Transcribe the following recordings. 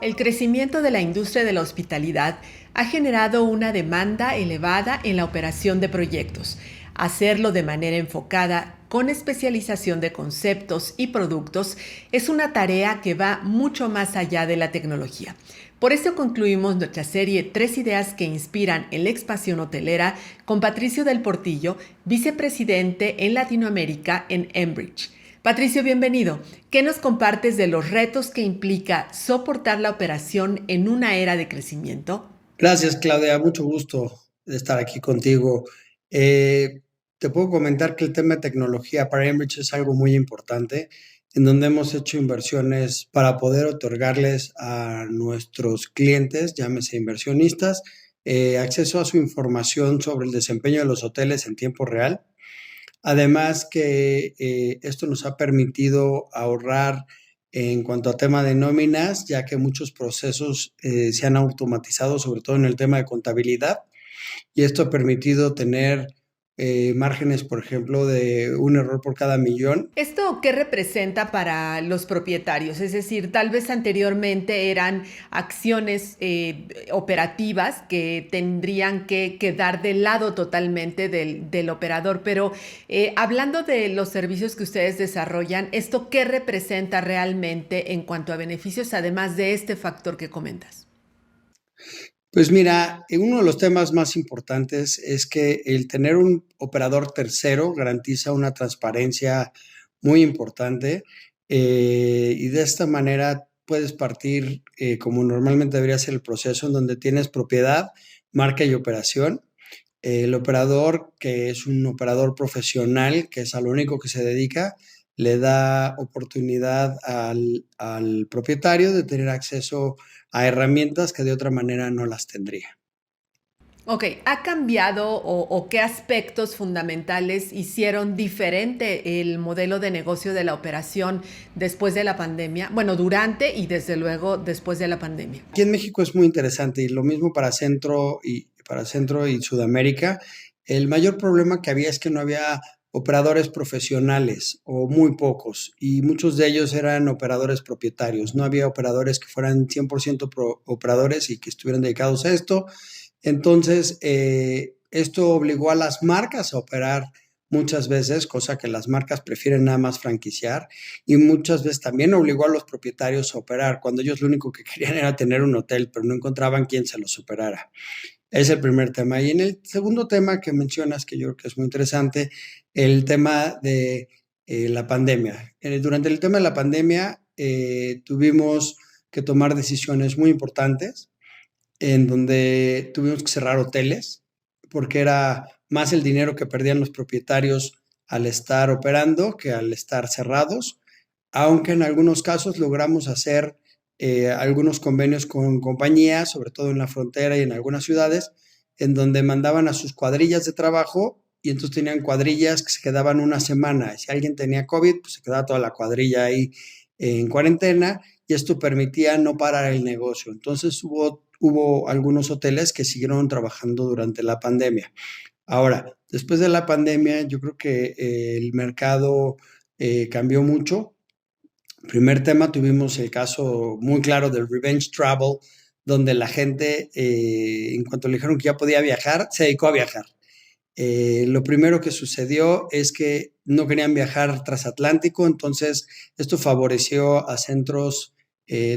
El crecimiento de la industria de la hospitalidad ha generado una demanda elevada en la operación de proyectos. Hacerlo de manera enfocada, con especialización de conceptos y productos, es una tarea que va mucho más allá de la tecnología. Por eso concluimos nuestra serie Tres ideas que inspiran en la expansión hotelera con Patricio del Portillo, vicepresidente en Latinoamérica en Enbridge. Patricio, bienvenido. ¿Qué nos compartes de los retos que implica soportar la operación en una era de crecimiento? Gracias, Claudia. Mucho gusto de estar aquí contigo. Eh, Te puedo comentar que el tema de tecnología para Enbridge es algo muy importante, en donde hemos hecho inversiones para poder otorgarles a nuestros clientes, llámese inversionistas, acceso a su información sobre el desempeño de los hoteles en tiempo real. Además que esto nos ha permitido ahorrar en cuanto a tema de nóminas, ya que muchos procesos se han automatizado, sobre todo en el tema de contabilidad, y esto ha permitido tener márgenes, por ejemplo, de un error por cada millón. ¿Esto qué representa para los propietarios? Es decir, tal vez anteriormente eran acciones operativas que tendrían que quedar de lado totalmente del operador, pero hablando de los servicios que ustedes desarrollan, ¿esto qué representa realmente en cuanto a beneficios, además de este factor que comentas? Pues mira, uno de los temas más importantes es que el tener un operador tercero garantiza una transparencia muy importante, y de esta manera puedes partir como normalmente debería ser el proceso en donde tienes propiedad, marca y operación. El operador, que es un operador profesional, que es a lo único que se dedica, le da oportunidad al propietario de tener acceso a herramientas que de otra manera no las tendría. Ok, ¿ha cambiado o qué aspectos fundamentales hicieron diferente el modelo de negocio de la operación después de la pandemia? Bueno, durante y desde luego después de la pandemia. Aquí en México es muy interesante y lo mismo para Centro y Sudamérica. El mayor problema que había es que no había operadores profesionales o muy pocos y muchos de ellos eran operadores propietarios. No había operadores que fueran 100% operadores y que estuvieran dedicados a esto. Entonces, esto obligó a las marcas a operar muchas veces, cosa que las marcas prefieren nada más franquiciar, y muchas veces también obligó a los propietarios a operar, cuando ellos lo único que querían era tener un hotel, pero no encontraban quién se los operara. Es el primer tema. Y en el segundo tema que mencionas, que yo creo que es muy interesante, el tema de la pandemia. Durante el tema de la pandemia tuvimos que tomar decisiones muy importantes en donde tuvimos que cerrar hoteles porque era más el dinero que perdían los propietarios al estar operando que al estar cerrados, aunque en algunos casos logramos hacer algunos convenios con compañías, sobre todo en la frontera y en algunas ciudades, en donde mandaban a sus cuadrillas de trabajo y entonces tenían cuadrillas que se quedaban una semana. Si alguien tenía COVID, pues se quedaba toda la cuadrilla ahí en cuarentena y esto permitía no parar el negocio. Entonces hubo algunos hoteles que siguieron trabajando durante la pandemia. Ahora, después de la pandemia, yo creo que el mercado cambió mucho. Primer tema, tuvimos el caso muy claro del revenge travel, donde la gente, en cuanto le dijeron que ya podía viajar, se dedicó a viajar. Lo primero que sucedió es que no querían viajar transatlántico, entonces esto favoreció a centros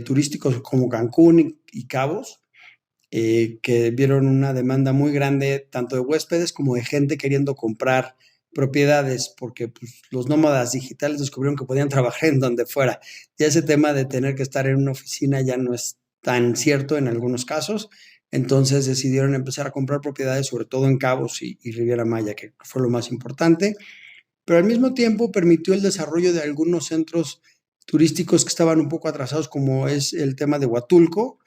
turísticos como Cancún y Cabos, que vieron una demanda muy grande tanto de huéspedes como de gente queriendo comprar propiedades, porque pues, los nómadas digitales descubrieron que podían trabajar en donde fuera. Y ese tema de tener que estar en una oficina ya no es tan cierto en algunos casos. Entonces decidieron empezar a comprar propiedades, sobre todo en Cabos y Riviera Maya, que fue lo más importante. Pero al mismo tiempo permitió el desarrollo de algunos centros turísticos que estaban un poco atrasados, como es el tema de Huatulco,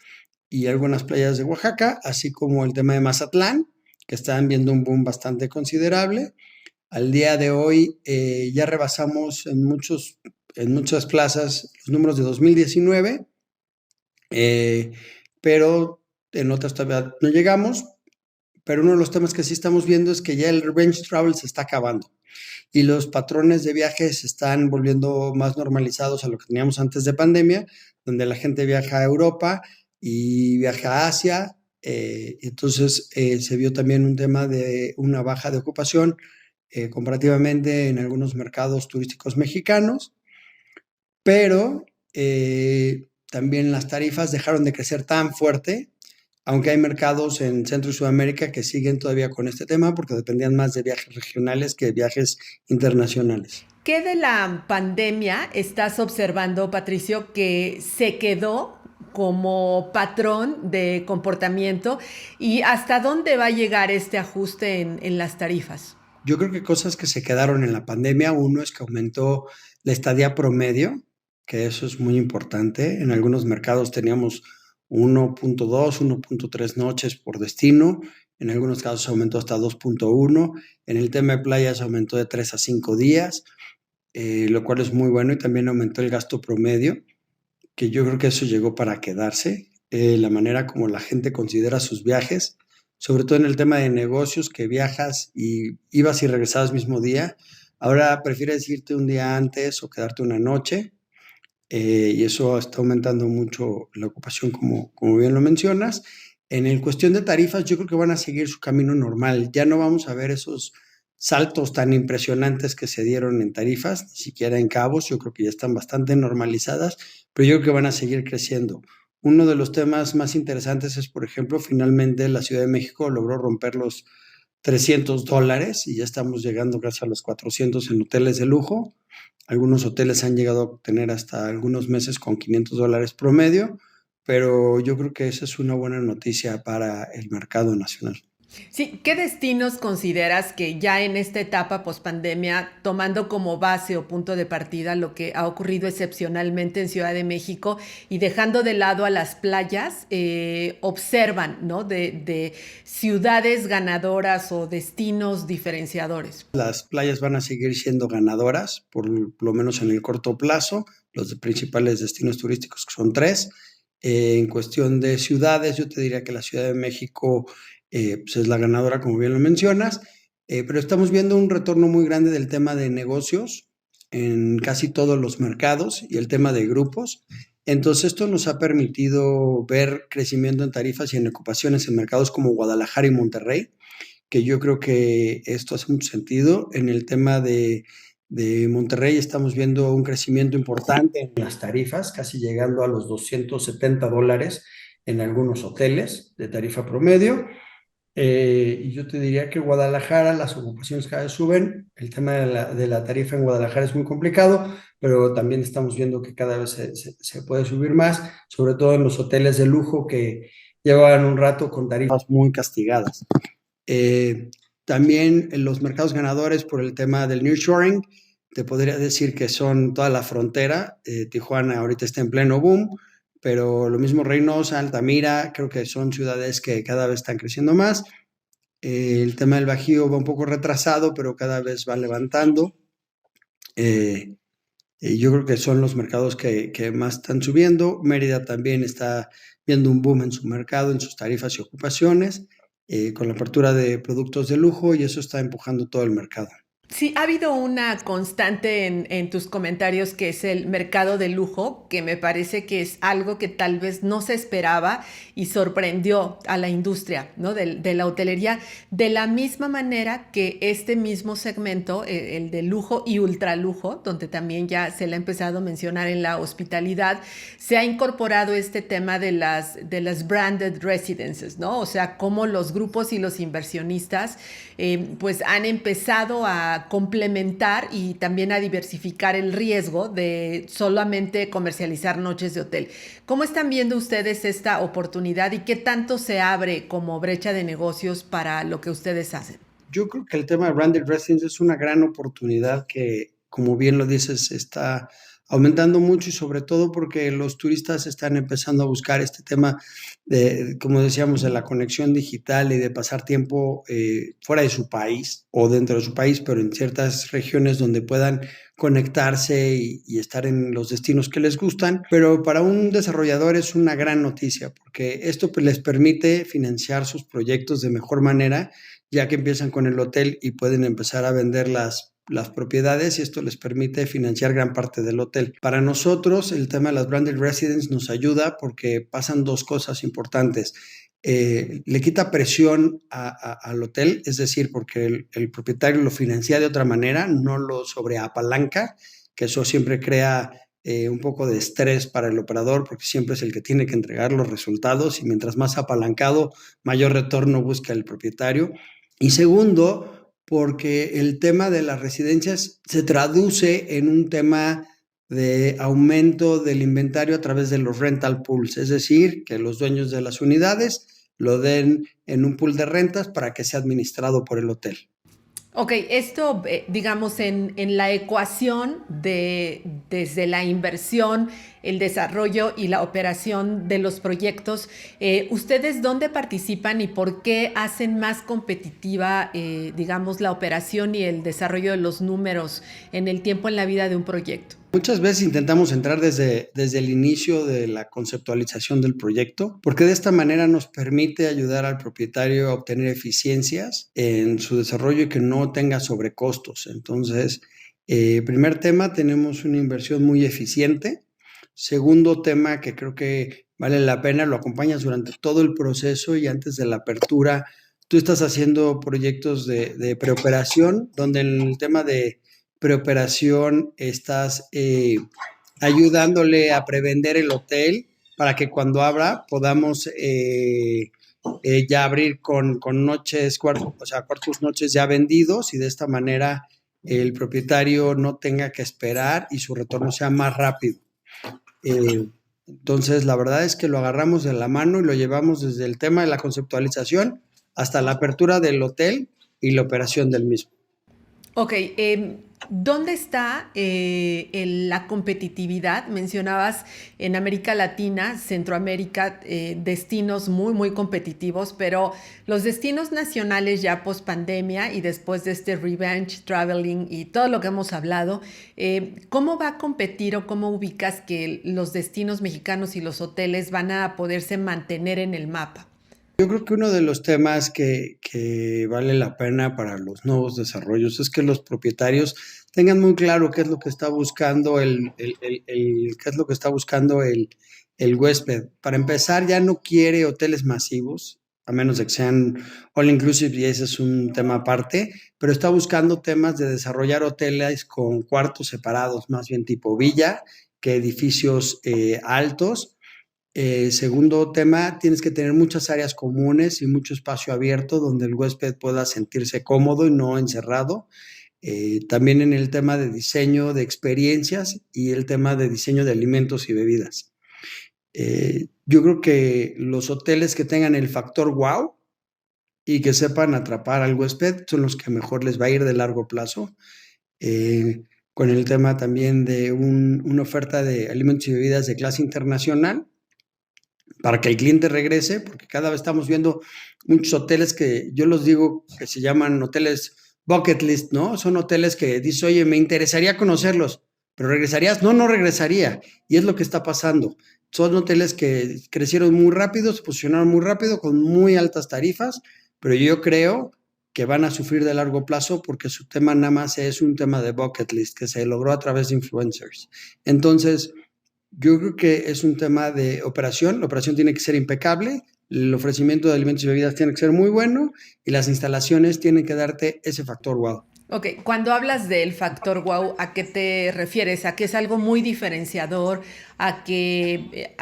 y algunas playas de Oaxaca, así como el tema de Mazatlán, que están viendo un boom bastante considerable. Al día de hoy ya rebasamos en muchas plazas los números de 2019, eh, pero en otras todavía no llegamos, pero uno de los temas que sí estamos viendo es que ya el revenge travel se está acabando y los patrones de viaje se están volviendo más normalizados a lo que teníamos antes de pandemia, donde la gente viaja a Europa y viaja a Asia. Entonces se vio también un tema de una baja de ocupación comparativamente en algunos mercados turísticos mexicanos, pero también las tarifas dejaron de crecer tan fuerte, aunque hay mercados en Centro y Sudamérica que siguen todavía con este tema porque dependían más de viajes regionales que de viajes internacionales. ¿Qué de la pandemia estás observando, Patricio, que se quedó como patrón de comportamiento y hasta dónde va a llegar este ajuste en las tarifas? Yo creo que cosas que se quedaron en la pandemia, uno es que aumentó la estadía promedio, que eso es muy importante. En algunos mercados teníamos 1.2, 1.3 noches por destino. En algunos casos aumentó hasta 2.1. En el tema de playas aumentó de 3 a 5 días, lo cual es muy bueno. Y también aumentó el gasto promedio, que yo creo que eso llegó para quedarse. La manera como la gente considera sus viajes, sobre todo en el tema de negocios, que viajas y ibas y regresabas mismo día. Ahora prefieres irte un día antes o quedarte una noche, y eso está aumentando mucho la ocupación, como bien lo mencionas. En el cuestión de tarifas, yo creo que van a seguir su camino normal. Ya no vamos a ver esos saltos tan impresionantes que se dieron en tarifas, ni siquiera en cabos. Yo creo que ya están bastante normalizadas, pero yo creo que van a seguir creciendo. Uno de los temas más interesantes es, por ejemplo, finalmente la Ciudad de México logró romper los $300 y ya estamos llegando gracias a los 400 en hoteles de lujo. Algunos hoteles han llegado a tener hasta algunos meses con $500 promedio, pero yo creo que esa es una buena noticia para el mercado nacional. Sí, ¿qué destinos consideras que ya en esta etapa pospandemia, tomando como base o punto de partida lo que ha ocurrido excepcionalmente en Ciudad de México y dejando de lado a las playas, observan, ¿no? De ciudades ganadoras o destinos diferenciadores? Las playas van a seguir siendo ganadoras, por lo menos en el corto plazo, los principales destinos turísticos, que son tres. En cuestión de ciudades, yo te diría que la Ciudad de México pues es la ganadora, como bien lo mencionas, pero estamos viendo un retorno muy grande del tema de negocios en casi todos los mercados y el tema de grupos. Entonces, esto nos ha permitido ver crecimiento en tarifas y en ocupaciones en mercados como Guadalajara y Monterrey, que yo creo que esto hace mucho sentido. En el tema de Monterrey estamos viendo un crecimiento importante en las tarifas, casi llegando a los $270 en algunos hoteles de tarifa promedio. Y yo te diría que Guadalajara, las ocupaciones cada vez suben. El tema de la tarifa en Guadalajara es muy complicado, pero también estamos viendo que cada vez se puede subir más, sobre todo en los hoteles de lujo que llevan un rato con tarifas muy castigadas. También en los mercados ganadores por el tema del nearshoring, te podría decir que son toda la frontera. Tijuana ahorita está en pleno boom, pero lo mismo Reynosa, Altamira, creo que son ciudades que cada vez están creciendo más. El tema del Bajío va un poco retrasado, pero cada vez va levantando. Yo creo que son los mercados que más están subiendo. Mérida también está viendo un boom en su mercado, en sus tarifas y ocupaciones, con la apertura de productos de lujo, y eso está empujando todo el mercado. Sí, ha habido una constante en tus comentarios que es el mercado de lujo, que me parece que es algo que tal vez no se esperaba y sorprendió a la industria, ¿no? De la hotelería, de la misma manera que este mismo segmento, el de lujo y ultralujo, donde también ya se le ha empezado a mencionar en la hospitalidad, se ha incorporado este tema de las branded residences, ¿no? O sea, cómo los grupos y los inversionistas pues han empezado a complementar y también a diversificar el riesgo de solamente comercializar noches de hotel. ¿Cómo están viendo ustedes esta oportunidad y qué tanto se abre como brecha de negocios para lo que ustedes hacen? Yo creo que el tema de branded residence es una gran oportunidad que, como bien lo dices, está aumentando mucho y sobre todo porque los turistas están empezando a buscar este tema de, como decíamos, de la conexión digital y de pasar tiempo fuera de su país o dentro de su país, pero en ciertas regiones donde puedan conectarse y estar en los destinos que les gustan. Pero para un desarrollador es una gran noticia porque esto pues, les permite financiar sus proyectos de mejor manera, ya que empiezan con el hotel y pueden empezar a vender las propiedades y esto les permite financiar gran parte del hotel. Para nosotros el tema de las branded residence nos ayuda porque pasan dos cosas importantes. Le quita presión al hotel, es decir, porque el propietario lo financia de otra manera, no lo sobreapalanca, que eso siempre crea un poco de estrés para el operador porque siempre es el que tiene que entregar los resultados y mientras más apalancado, mayor retorno busca el propietario. Y segundo, porque el tema de las residencias se traduce en un tema de aumento del inventario a través de los rental pools, es decir, que los dueños de las unidades lo den en un pool de rentas para que sea administrado por el hotel. Ok, esto, digamos, en la ecuación desde la inversión, el desarrollo y la operación de los proyectos, ¿ustedes dónde participan y por qué hacen más competitiva, digamos, la operación y el desarrollo de los números en el tiempo en la vida de un proyecto? Muchas veces intentamos entrar desde el inicio de la conceptualización del proyecto, porque de esta manera nos permite ayudar al propietario a obtener eficiencias en su desarrollo y que no tenga sobrecostos. Entonces, primer tema, tenemos una inversión muy eficiente. Segundo tema que creo que vale la pena, lo acompañas durante todo el proceso y antes de la apertura, tú estás haciendo proyectos de preoperación, donde en el tema de preoperación estás ayudándole a prevender el hotel para que cuando abra podamos ya abrir con noches, cuartos noches ya vendidos y de esta manera el propietario no tenga que esperar y su retorno sea más rápido. Entonces, la verdad es que lo agarramos de la mano y lo llevamos desde el tema de la conceptualización hasta la apertura del hotel y la operación del mismo. Ok, ¿dónde está la competitividad? Mencionabas en América Latina, Centroamérica, destinos muy, muy competitivos, pero los destinos nacionales ya post pandemia y después de este revenge traveling y todo lo que hemos hablado, ¿cómo va a competir o cómo ubicas que los destinos mexicanos y los hoteles van a poderse mantener en el mapa? Yo creo que uno de los temas que vale la pena para los nuevos desarrollos es que los propietarios tengan muy claro qué es lo que está buscando qué es lo que está buscando el huésped. Para empezar, ya no quiere hoteles masivos, a menos de que sean all inclusive, y ese es un tema aparte, pero está buscando temas de desarrollar hoteles con cuartos separados, más bien tipo villa, que edificios altos. Segundo tema, tienes que tener muchas áreas comunes y mucho espacio abierto donde el huésped pueda sentirse cómodo y no encerrado. También en el tema de diseño de experiencias y el tema de diseño de alimentos y bebidas. Yo creo que los hoteles que tengan el factor wow y que sepan atrapar al huésped son los que mejor les va a ir de largo plazo. Con el tema también de una oferta de alimentos y bebidas de clase internacional para que el cliente regrese, porque cada vez estamos viendo muchos hoteles que yo los digo que se llaman hoteles bucket list, ¿no? Son hoteles que dices, oye, me interesaría conocerlos, pero ¿regresarías? No, no regresaría. Y es lo que está pasando. Son hoteles que crecieron muy rápido, se posicionaron muy rápido, con muy altas tarifas, pero yo creo que van a sufrir de largo plazo porque su tema nada más es un tema de bucket list que se logró a través de influencers. Entonces, yo creo que es un tema de operación. La operación tiene que ser impecable, el ofrecimiento de alimentos y bebidas tiene que ser muy bueno y las instalaciones tienen que darte ese factor wow. Ok, cuando hablas del factor wow, ¿a qué te refieres? ¿A que es algo muy diferenciador? ¿A que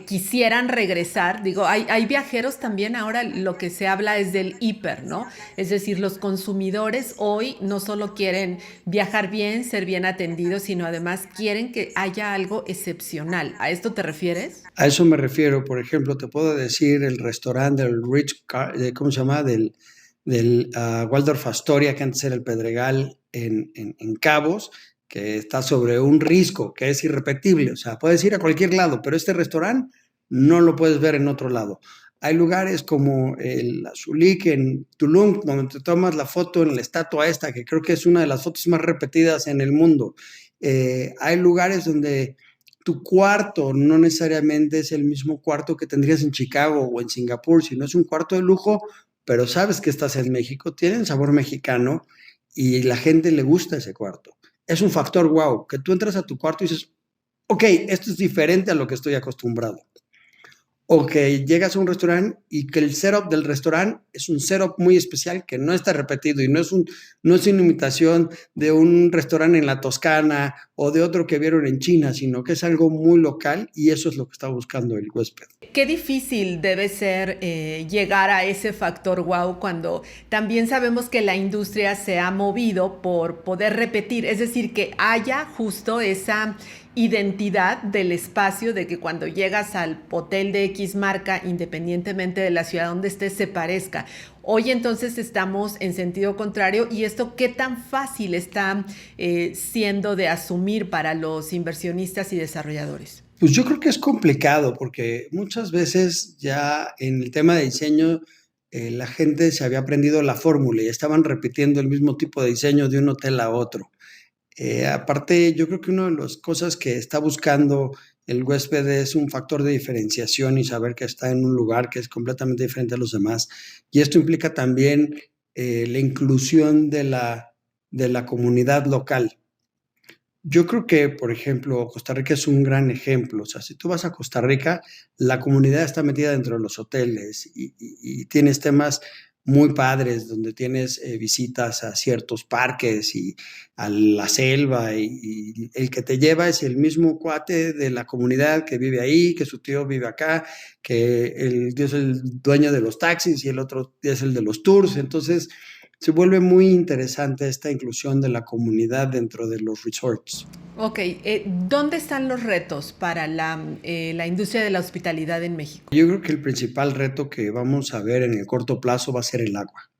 quisieran regresar? Digo, hay viajeros también, ahora lo que se habla es del hiper, ¿no? Es decir, los consumidores hoy no solo quieren viajar bien, ser bien atendidos, sino además quieren que haya algo excepcional. ¿A esto te refieres? A eso me refiero. Por ejemplo, te puedo decir el restaurante del ¿cómo se llama? Del Waldorf Astoria, que antes era el Pedregal en Cabos, que está sobre un risco, que es irrepetible. O sea, puedes ir a cualquier lado, pero este restaurante no lo puedes ver en otro lado. Hay lugares como el Azulik en Tulum, donde te tomas la foto en la estatua esta, que creo que es una de las fotos más repetidas en el mundo. Hay lugares donde tu cuarto no necesariamente es el mismo cuarto que tendrías en Chicago o en Singapur, sino es un cuarto de lujo, pero sabes que estás en México, tienen sabor mexicano y la gente le gusta ese cuarto. Es un factor wow, que tú entras a tu cuarto y dices, ok, esto es diferente a lo que estoy acostumbrado. O que llegas a un restaurante y que el setup del restaurante es un setup muy especial que no está repetido y no es una imitación de un restaurante en la Toscana o de otro que vieron en China, sino que es algo muy local y eso es lo que está buscando el huésped. Qué difícil debe ser llegar a ese factor wow cuando también sabemos que la industria se ha movido por poder repetir, es decir, que haya justo esa identidad del espacio, de que cuando llegas al hotel de X marca, independientemente de la ciudad donde estés, se parezca. Hoy entonces estamos en sentido contrario y esto qué tan fácil está siendo de asumir para los inversionistas y desarrolladores. Pues yo creo que es complicado porque muchas veces ya en el tema de diseño la gente se había aprendido la fórmula y estaban repitiendo el mismo tipo de diseño de un hotel a otro. Aparte, yo creo que una de las cosas que está buscando el huésped es un factor de diferenciación y saber que está en un lugar que es completamente diferente a los demás. Y esto implica también la inclusión de la comunidad local. Yo creo que, por ejemplo, Costa Rica es un gran ejemplo. O sea, si tú vas a Costa Rica, la comunidad está metida dentro de los hoteles y tienes temas muy padres donde tienes visitas a ciertos parques y a la selva y el que te lleva es el mismo cuate de la comunidad que vive ahí, que su tío vive acá, que el tío es el dueño de los taxis y el otro es el de los tours. Entonces, se vuelve muy interesante esta inclusión de la comunidad dentro de los resorts. Ok, ¿dónde están los retos para la industria de la hospitalidad en México? Yo creo que el principal reto que vamos a ver en el corto plazo va a ser el agua.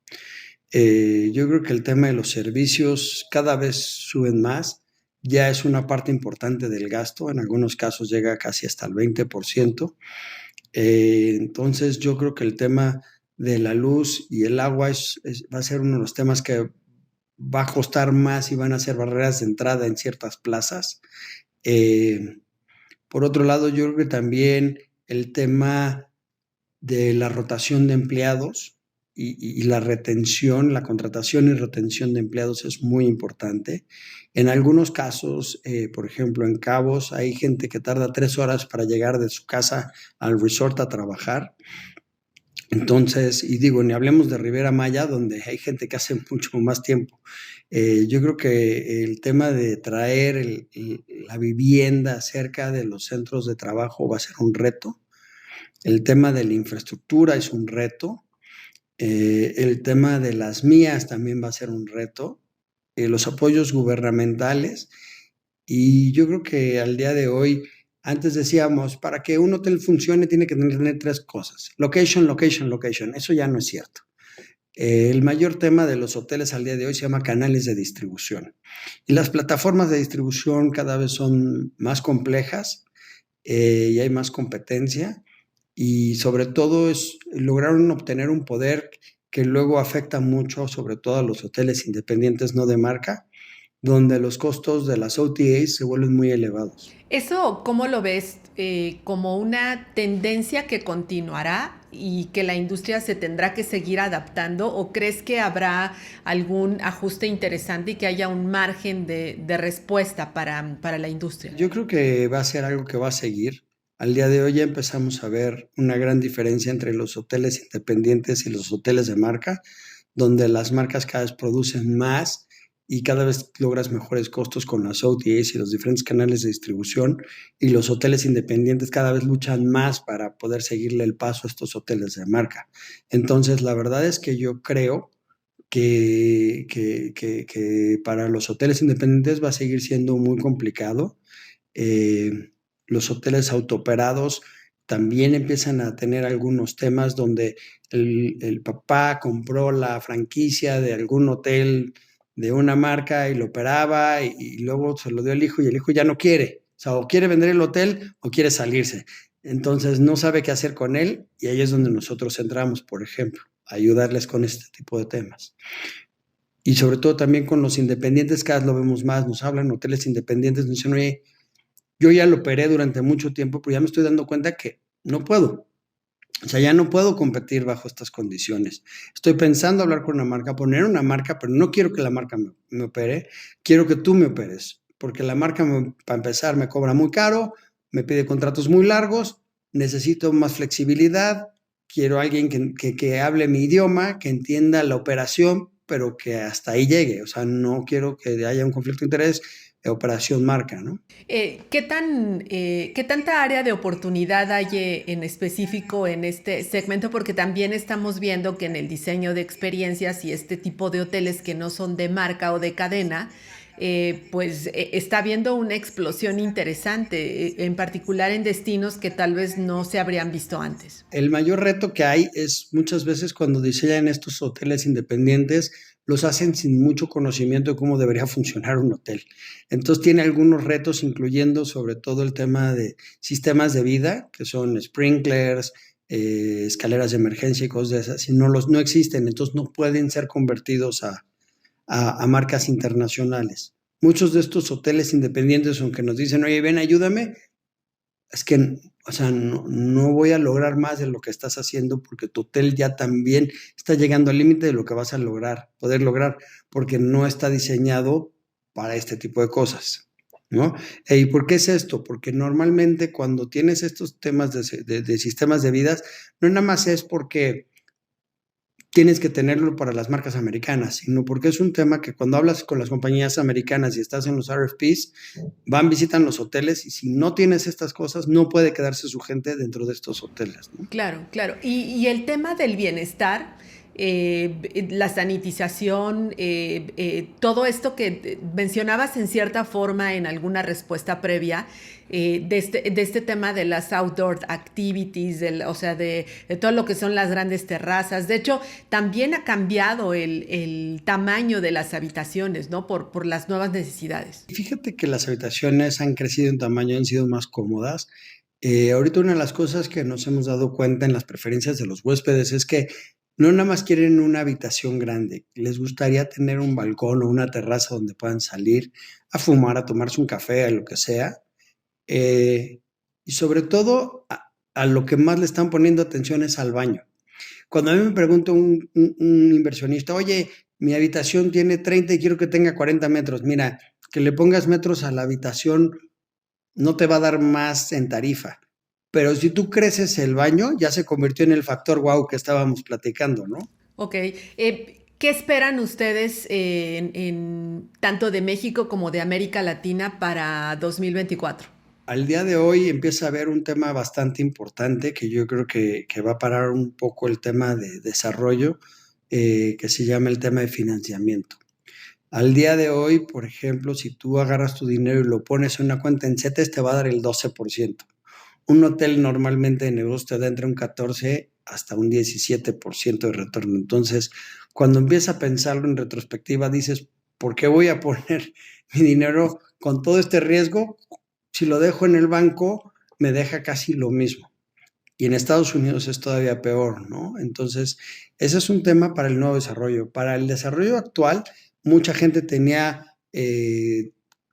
Yo creo que el tema de los servicios cada vez suben más, ya es una parte importante del gasto, en algunos casos llega casi hasta el 20%. Entonces yo creo que el tema de la luz y el agua va a ser uno de los temas que va a costar más y van a ser barreras de entrada en ciertas plazas. Eh, por otro lado, yo creo que también el tema de la rotación de empleados y la retención, la contratación y retención de empleados es muy importante. En algunos casos, por ejemplo, en Cabos, hay gente que tarda 3 horas para llegar de su casa al resort a trabajar. Entonces, y digo, ni hablemos de Riviera Maya, donde hay gente que hace mucho más tiempo. Yo creo que el tema de traer la vivienda cerca de los centros de trabajo va a ser un reto. El tema de la infraestructura es un reto. El tema de las mías también va a ser un reto. Los apoyos gubernamentales. Y yo creo que al día de hoy, antes decíamos, para que un hotel funcione tiene que tener tres cosas. Location, location, location. Eso ya no es cierto. El mayor tema de los hoteles al día de hoy se llama canales de distribución. Y las plataformas de distribución cada vez son más complejas y hay más competencia. Y sobre todo lograron obtener un poder que luego afecta mucho, sobre todo a los hoteles independientes no de marca, donde los costos de las OTAs se vuelven muy elevados. ¿Eso cómo lo ves? ¿Como una tendencia que continuará y que la industria se tendrá que seguir adaptando? ¿O crees que habrá algún ajuste interesante y que haya un margen de respuesta para la industria? Yo creo que va a ser algo que va a seguir. Al día de hoy ya empezamos a ver una gran diferencia entre los hoteles independientes y los hoteles de marca, donde las marcas cada vez producen más y cada vez logras mejores costos con las OTAs y los diferentes canales de distribución, y los hoteles independientes cada vez luchan más para poder seguirle el paso a estos hoteles de marca. Entonces, la verdad es que yo creo que para los hoteles independientes va a seguir siendo muy complicado. Eh, los hoteles autooperados también empiezan a tener algunos temas donde el papá compró la franquicia de algún hotel de una marca y lo operaba y luego se lo dio al hijo y el hijo ya no quiere. O sea, o quiere vender el hotel o quiere salirse. Entonces no sabe qué hacer con él y ahí es donde nosotros entramos, por ejemplo, a ayudarles con este tipo de temas. Y sobre todo también con los independientes, cada vez lo vemos más, nos hablan hoteles independientes, nos dicen, oye, yo ya lo operé durante mucho tiempo, pero ya me estoy dando cuenta que no puedo. O sea, ya no puedo competir bajo estas condiciones. Estoy pensando hablar con una marca, poner una marca, pero no quiero que la marca me opere, quiero que tú me operes, porque la marca, para empezar, me cobra muy caro, me pide contratos muy largos, necesito más flexibilidad, quiero alguien que hable mi idioma, que entienda la operación, pero que hasta ahí llegue. O sea, no quiero que haya un conflicto de interés, operación marca, ¿no? ¿Qué tanta área de oportunidad hay en específico en este segmento? Porque también estamos viendo que en el diseño de experiencias y este tipo de hoteles que no son de marca o de cadena, está habiendo una explosión interesante, en particular en destinos que tal vez no se habrían visto antes. El mayor reto que hay es muchas veces cuando diseñan estos hoteles independientes, los hacen sin mucho conocimiento de cómo debería funcionar un hotel. Entonces tiene algunos retos, incluyendo sobre todo el tema de sistemas de vida, que son sprinklers, escaleras de emergencia y cosas de esas, y no existen, entonces no pueden ser convertidos a marcas internacionales. Muchos de estos hoteles independientes, aunque nos dicen, oye, ven, ayúdame, es que, o sea, no voy a lograr más de lo que estás haciendo porque tu hotel ya también está llegando al límite de lo que vas a poder lograr, porque no está diseñado para este tipo de cosas, ¿no? ¿Y por qué es esto? Porque normalmente cuando tienes estos temas de sistemas de vidas, no nada más es porque tienes que tenerlo para las marcas americanas, sino porque es un tema que cuando hablas con las compañías americanas y estás en los RFPs, van, visitan los hoteles y si no tienes estas cosas, no puede quedarse su gente dentro de estos hoteles, ¿no? Claro, claro. Y el tema del bienestar, la sanitización, todo esto que mencionabas en cierta forma en alguna respuesta previa, de este tema de las outdoor activities, o sea, de todo lo que son las grandes terrazas. De hecho, también ha cambiado el tamaño de las habitaciones, ¿no? Por las nuevas necesidades. Fíjate que las habitaciones han crecido en tamaño, han sido más cómodas. Ahorita una de las cosas que nos hemos dado cuenta en las preferencias de los huéspedes es que no nada más quieren una habitación grande, les gustaría tener un balcón o una terraza donde puedan salir a fumar, a tomarse un café, a lo que sea. Y sobre todo a lo que más le están poniendo atención es al baño. Cuando a mí me pregunta un inversionista, oye, mi habitación tiene 30 y quiero que tenga 40 metros, mira, que le pongas metros a la habitación no te va a dar más en tarifa. Pero si tú creces el baño, ya se convirtió en el factor wow que estábamos platicando, ¿no? Ok. ¿Qué esperan ustedes tanto de México como de América Latina para 2024? Al día de hoy empieza a haber un tema bastante importante que yo creo que va a parar un poco el tema de desarrollo, que se llama el tema de financiamiento. Al día de hoy, por ejemplo, si tú agarras tu dinero y lo pones en una cuenta en CETES, te va a dar el 12%. Un hotel normalmente de negocio te da entre un 14 hasta un 17% de retorno. Entonces, cuando empiezas a pensarlo en retrospectiva, dices, ¿por qué voy a poner mi dinero con todo este riesgo? Si lo dejo en el banco, me deja casi lo mismo. Y en Estados Unidos es todavía peor, ¿no? Entonces, ese es un tema para el nuevo desarrollo. Para el desarrollo actual, mucha gente tenía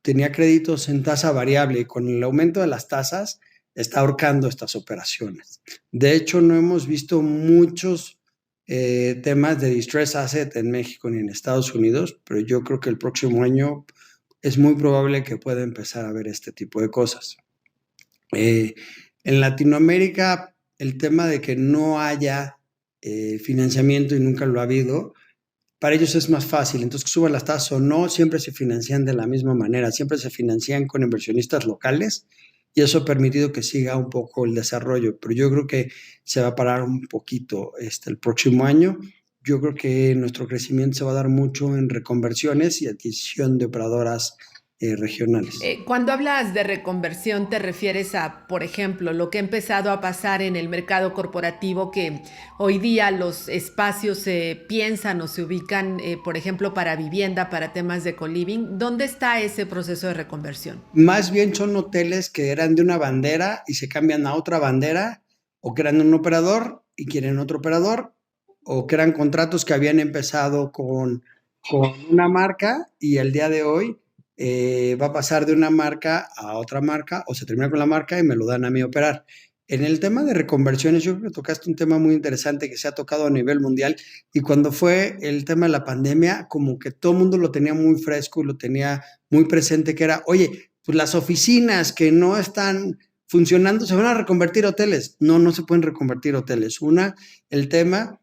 créditos en tasa variable y con el aumento de las tasas está ahorcando estas operaciones. De hecho, no hemos visto muchos temas de distress asset en México ni en Estados Unidos, pero yo creo que el próximo año es muy probable que pueda empezar a ver este tipo de cosas. En Latinoamérica, el tema de que no haya financiamiento y nunca lo ha habido, para ellos es más fácil. Entonces, que suban las tasas o no, siempre se financian de la misma manera, siempre se financian con inversionistas locales y eso ha permitido que siga un poco el desarrollo. Pero yo creo que se va a parar un poquito el próximo año. Yo creo que nuestro crecimiento se va a dar mucho en reconversiones y adquisición de operadoras regionales. Cuando hablas de reconversión, ¿te refieres a, por ejemplo, lo que ha empezado a pasar en el mercado corporativo, que hoy día los espacios se piensan o se ubican, por ejemplo, para vivienda, para temas de co-living? ¿Dónde está ese proceso de reconversión? Más bien son hoteles que eran de una bandera y se cambian a otra bandera, o que eran de un operador y quieren otro operador, o que eran contratos que habían empezado con una marca y el día de hoy va a pasar de una marca a otra marca, o se termina con la marca y me lo dan a mí operar. En el tema de reconversiones, yo creo que tocaste un tema muy interesante que se ha tocado a nivel mundial, y cuando fue el tema de la pandemia, como que todo el mundo lo tenía muy fresco y lo tenía muy presente, que era, oye, pues las oficinas que no están funcionando se van a reconvertir a hoteles. No, no se pueden reconvertir a hoteles. Una, el tema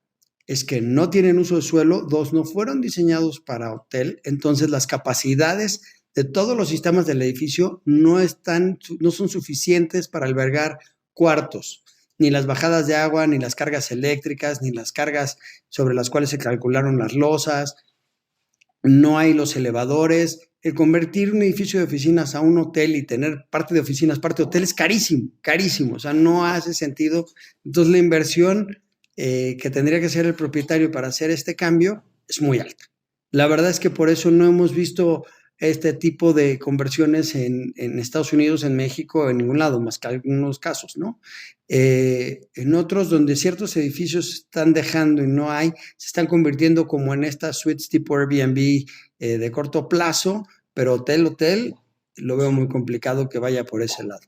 es que no tienen uso de suelo. Dos, no fueron diseñados para hotel. Entonces, las capacidades de todos los sistemas del edificio no son suficientes para albergar cuartos, ni las bajadas de agua, ni las cargas eléctricas, ni las cargas sobre las cuales se calcularon las losas. No hay los elevadores. El convertir un edificio de oficinas a un hotel y tener parte de oficinas, parte de hotel es carísimo, carísimo. O sea, no hace sentido. Entonces, la inversión que tendría que hacer el propietario para hacer este cambio es muy alta. La verdad es que por eso no hemos visto este tipo de conversiones en Estados Unidos, en México, en ningún lado, más que algunos casos, ¿no? En otros, donde ciertos edificios están dejando y no hay, se están convirtiendo como en estas suites tipo Airbnb de corto plazo, pero hotel, lo veo muy complicado que vaya por ese lado.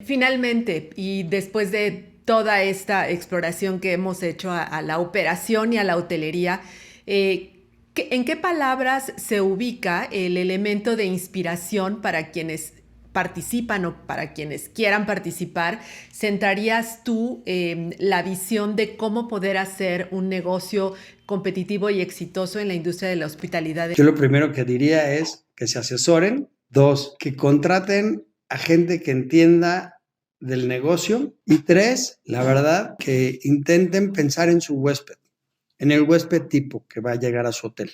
Finalmente, y después de toda esta exploración que hemos hecho a la operación y a la hotelería, ¿en qué palabras se ubica el elemento de inspiración para quienes participan o para quienes quieran participar? ¿Centrarías tú la visión de cómo poder hacer un negocio competitivo y exitoso en la industria de la hospitalidad? Yo lo primero que diría es que se asesoren. Dos, que contraten a gente que entienda del negocio. Y tres, la verdad, que intenten pensar en su huésped, en el huésped tipo que va a llegar a su hotel.